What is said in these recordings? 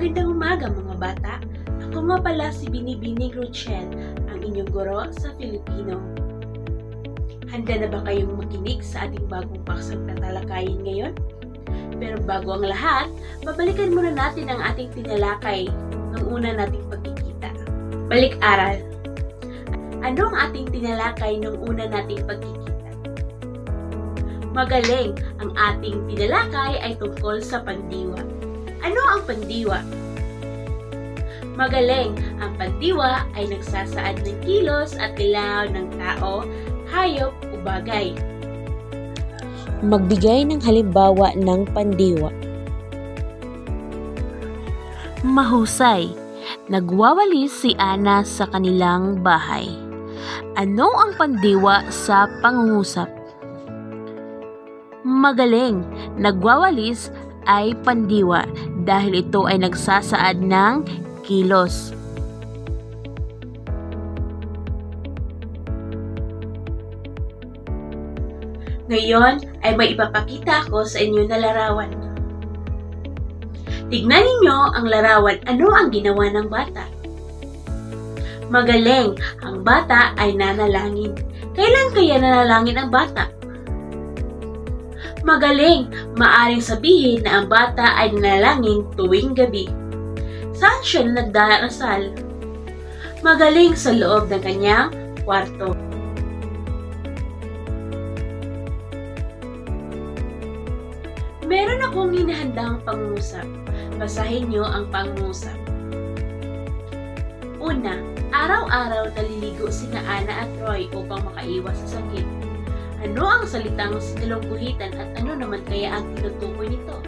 Magandang umaga mga bata. Ako nga pala si Binibining Rochelle, ang inyong guro sa Filipino. Handa na ba kayong makinig sa ating bagong paksang tatalakayin ngayon? Pero bago ang lahat, babalikan muna natin ang ating tinalakay ng una nating pagkikita. Balik-aral. Ano ang ating tinalakay ng una nating pagkikita? Magaling, ang ating tinalakay ay tungkol sa pandiwa. Ano ang pandiwa? Magaling, ang pandiwa ay nagsasaad ng kilos at galaw ng tao, hayop o bagay. Magbigay ng halimbawa ng pandiwa. Mahusay. Nagwawalis si Ana sa kanilang bahay. Ano ang pandiwa sa pangungusap? Magaling. Nagwawalis ay pandiwa dahil ito ay nagsasaad ng kilos. Ngayon ay may ipapakita ako sa inyo na larawan. Tignan ninyo ang larawan. Ano ang ginawa ng bata? Magaling, ang bata ay nanalangin. Kailan kaya nanalangin ang bata? Magaling, maaring sabihin na ang bata ay nanalangin tuwing gabi. Saan siya nagdarasal? Magaling, sa loob ng kanyang kwarto. Meron akong hinahandang pangungusap. Basahin niyo ang pangungusap. Una, araw-araw naliligo sina Ana at Roy upang makaiwas sa sakit. Ano ang salitang sinulungguhitan at ano naman kaya ang tinutukoy nito?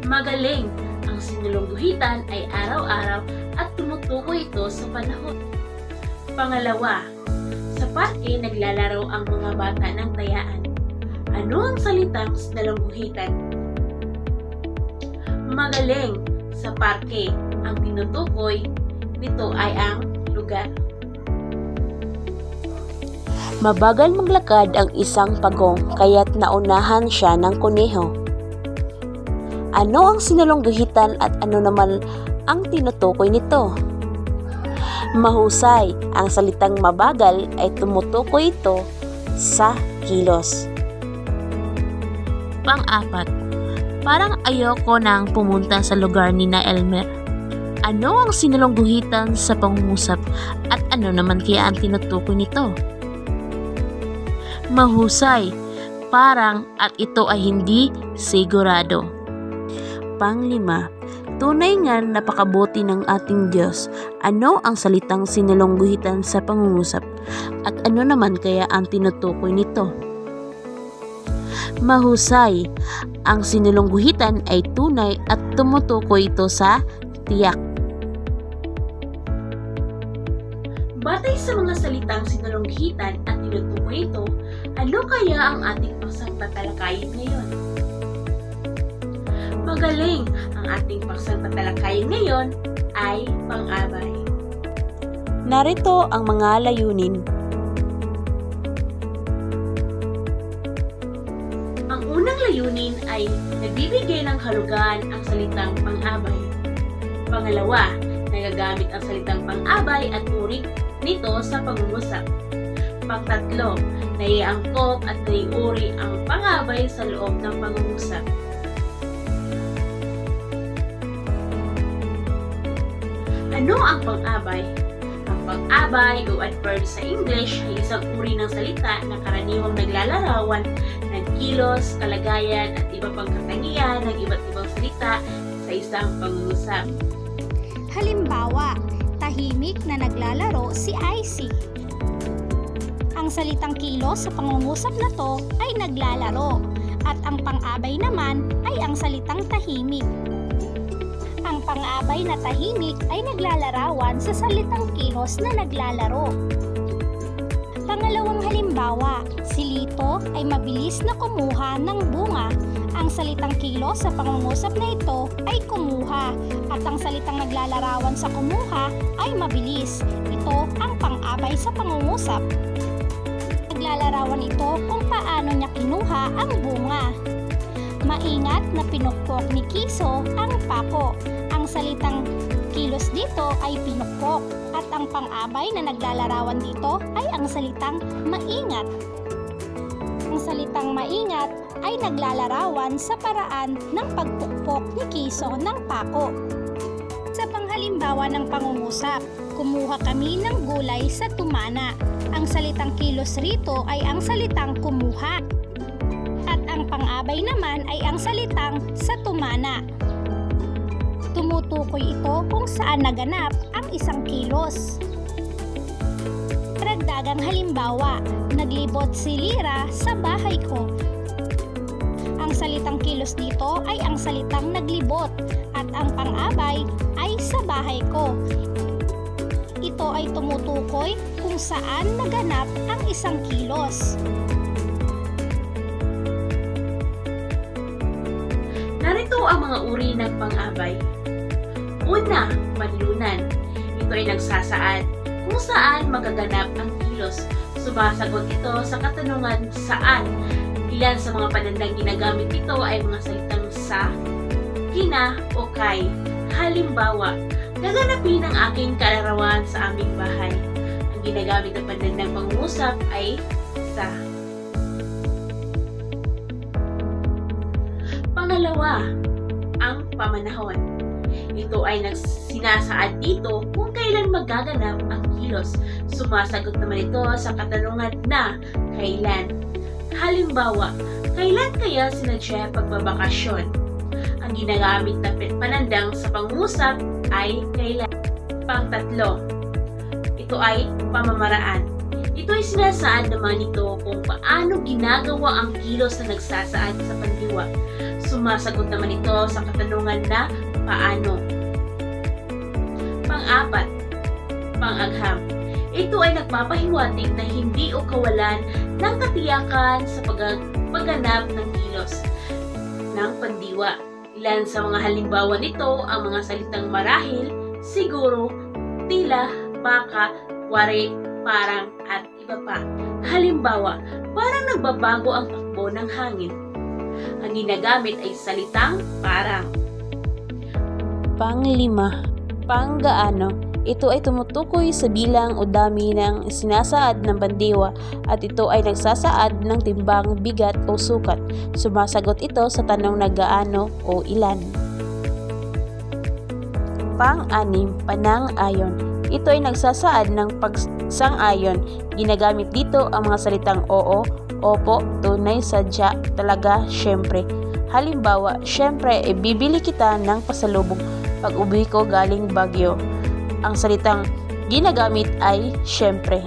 Magaling, ang sinulungguhitan ay araw-araw at tumutukoy ito sa panahon. Pangalawa, sa parke naglalaro ang mga bata ng tayaan. Ano ang salitang sinulungguhitan? Magaling, sa parke ang tinutukoy nito ay ang lugar. Mabagal maglakad ang isang pagong kaya't naunahan siya ng kuneho. Ano ang sinulungguhitan at ano naman ang tinutukoy nito? Mahusay, ang salitang mabagal ay tumutukoy ito sa kilos. Pang-apat, parang ayoko nang pumunta sa lugar ni na Elmer. Ano ang sinulungguhitan sa pangungusap at ano naman kaya ang tinutukoy nito? Mahusay, parang at ito ay hindi sigurado. Panglima, tunay nga napakabuti ng ating Diyos. Ano ang salitang sinulungguhitan sa pangungusap at ano naman kaya ang tinutukoy nito? Mahusay, ang sinulungguhitan ay tunay at tumutukoy ito sa tiyak. Batay sa mga salitang sinulunggitan at tinutukoy ito, ano kaya ang ating paksang tatalakayin ngayon? Magaling! Ang ating paksang tatalakayin ngayon ay pang-abay. Narito ang mga layunin. Ang unang layunin ay nagbibigay ng kahulugan ang salitang pang-abay. Pangalawa, nagagamit ang salitang pang-abay at uri nito sa pangungusap. Pangtatlo, naiangkop at naiuri ang pang-abay sa loob ng pangungusap. Ano ang pang-abay? Ang pang-abay o adverb sa English ay isang uri ng salita na karaniwang naglalarawan ng kilos, kalagayan at iba pang katangian ng iba't ibang salita sa isang pangungusap. Halimbawa, tahimik na naglalaro si Icy. Ang salitang kilos sa pangungusap na to ay naglalaro at ang pang-abay naman ay ang salitang tahimik. Ang pang-abay na tahimik ay naglalarawan sa salitang kilos na naglalaro. Pangalawang halimbawa, si Lito ay mabilis na kumuha ng bunga. Ang salitang kilos sa pangungusap na ito ay kumuha at ang salitang naglalarawan sa kumuha ay mabilis. Ito ang pang-abay sa pangungusap. Naglalarawan ito kung paano niya kinuha ang bunga. maingat na pinukpok ni Kiso ang pako. Ang salitang kilos dito ay pinukpok at ang pang-abay na naglalarawan dito ay ang salitang maingat. Ang salitang maingat ay naglalarawan sa paraan ng pagpukpok ni Kiso ng pako. Sa panghalimbawa ng pangungusap, kumuha kami ng gulay sa tumana. Ang salitang kilos rito ay ang salitang kumuha. At ang pang-abay naman ay ang salitang sa tumana. Tumutukoy ito kung saan naganap ang isang kilos. Karagdagang halimbawa, naglibot si Lira sa bahay ko. Ang salitang kilos dito ay ang salitang naglibot at ang pang-abay ay sa bahay ko. Ito ay tumutukoy kung saan naganap ang isang kilos. Narito ang mga uri ng pang-abay. Una, panlunan. Ito ay nagsasaad kung saan magaganap ang kilos. Sumasagot ito sa katanungan saan. Ilan sa mga panandang ginagamit ito ay mga salitang sa, kina o kay. Halimbawa, gaganapin ang aking kalarawan sa aming bahay. Ang ginagamit na panandang pangungusap ay sa. Pangalawa, ang pamanahon. Ito ay sinasaad dito kung kailan magaganap ang kilos. Sumasagot naman ito sa katanungan na kailan. Halimbawa, kailan kaya sinadya pagbabakasyon? Ang ginagamit na panandang sa pangungusap ay kailan. Pangtatlo, ito ay pamamaraan. Ito ay sinasaad naman ito kung paano ginagawa ang kilos na nagsasaad sa pandiwa. Sumasagot naman ito sa katanungan na paano. Pang-apat, pang-agham. Ito ay nagpapahiwatig na hindi o kawalan ng katiyakan sa pagganap ng kilos ng pandiwa. Ilan sa mga halimbawa nito ang mga salitang marahil, siguro, tila, baka, wari, parang, at iba pa. Halimbawa, parang nagbabago ang takbo ng hangin. Ang ginagamit ay salitang parang. Panglima, panggaano. Ito ay tumutukoy sa bilang o dami ng sinasaad ng bandiwa at ito ay nagsasaad ng timbang, bigat o sukat. Sumasagot ito sa tanong na gaano o ilan. Pang-anim, panang-ayon. Ito ay nagsasaad ng pagsang-ayon. Ginagamit dito ang mga salitang oo, opo, tunay, sadya, talaga, syempre. Halimbawa, syempre, bibili kita ng pasalubong pag uwi ko galing Baguio. Ang salitang ginagamit ay syempre.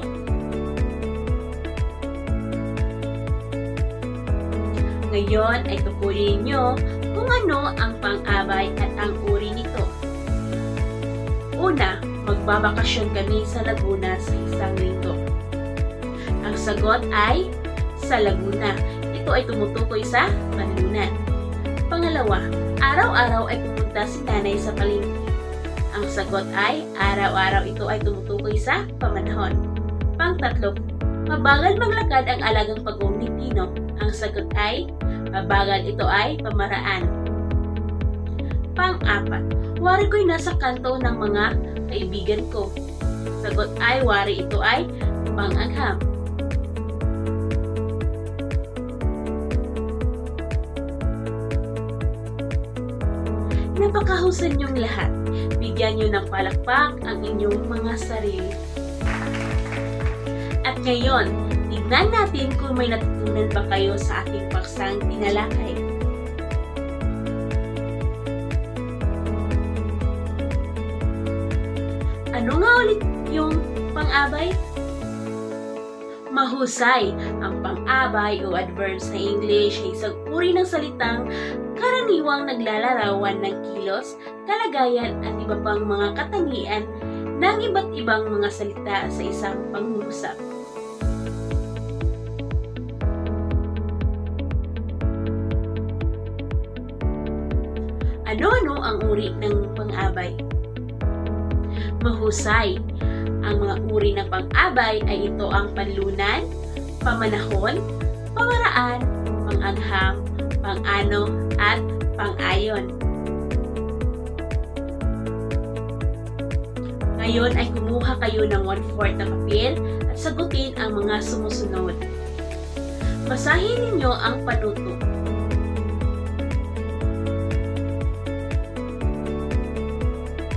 Ngayon ay tukuyin nyo kung ano ang pang-abay at ang uri nito. Una, magbabakasyon kami sa Laguna sa isang linggo. Ang sagot ay sa Laguna. Ito ay tumutukoy sa panlunan. Pangalawa, araw-araw ay pupunta si nanay sa palengke. Ang sagot ay araw-araw ito ay tumutukoy sa pamanahon. Pangtatlo, mabagal maglakad ang alagang pagong ni Tino. Ang sagot ay mabagal ito ay pamaraan. Pang-apat, wari ko'y nasa kanto ng mga kaibigan ko. Sagot ay wari ito ay pang-agham. Napakahusay niyong lahat. Bigyan niyo ng palakpak ang inyong mga sarili. At ngayon, tignan natin kung may natutunan ba kayo sa ating paksang tinalakay. Ano nga ulit yung pang-abay? Mahusay. Ang pang-abay o adverb sa English ay isang uri ng salitang karaniwang naglalarawan ng kilos, kalagayan at iba pang mga katangian ng iba't ibang mga salita sa isang pangungusap. Ano-ano ang uri ng pang-abay? Mahusay. Ang mga uri ng pang-abay ay ito ang panlunan, pamanahon, pamaraan, pang-agham, pang-ano at pang-ayon. Ngayon ay kumuha kayo ng 1/4 na papel at sagutin ang mga sumusunod. Basahin ninyo ang panuto.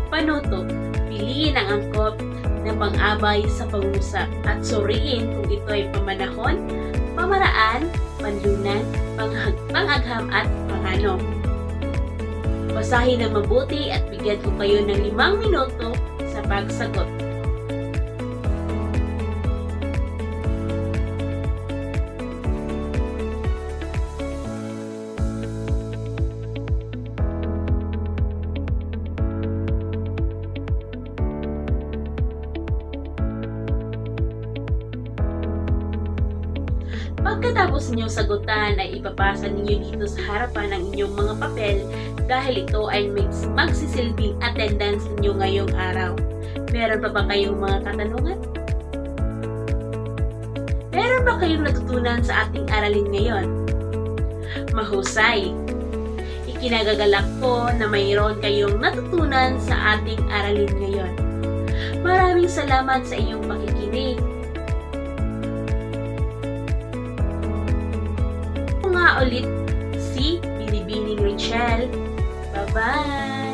Panuto, piliin ang angkop na pang-abay sa pangusap at suriin kung ito ay pamanahon, pamaraan, panlunan, pangagham at pangano. Basahin ng mabuti at bigyan ko kayo ng 5 minuto sa pagsagot. Pagkatapos ninyong sagutan ay ipapasa ninyo dito sa harapan ng inyong mga papel dahil ito ay magsisilbing attendance ninyo ngayong araw. Meron pa ba kayong mga katanungan? Meron ba kayong natutunan sa ating aralin ngayon? Mahusay! Ikinagagalak ko na mayroon kayong natutunan sa ating aralin ngayon. Maraming salamat sa iyong pakikinig. Nga ulit si Binibining Rochelle. Bye-bye!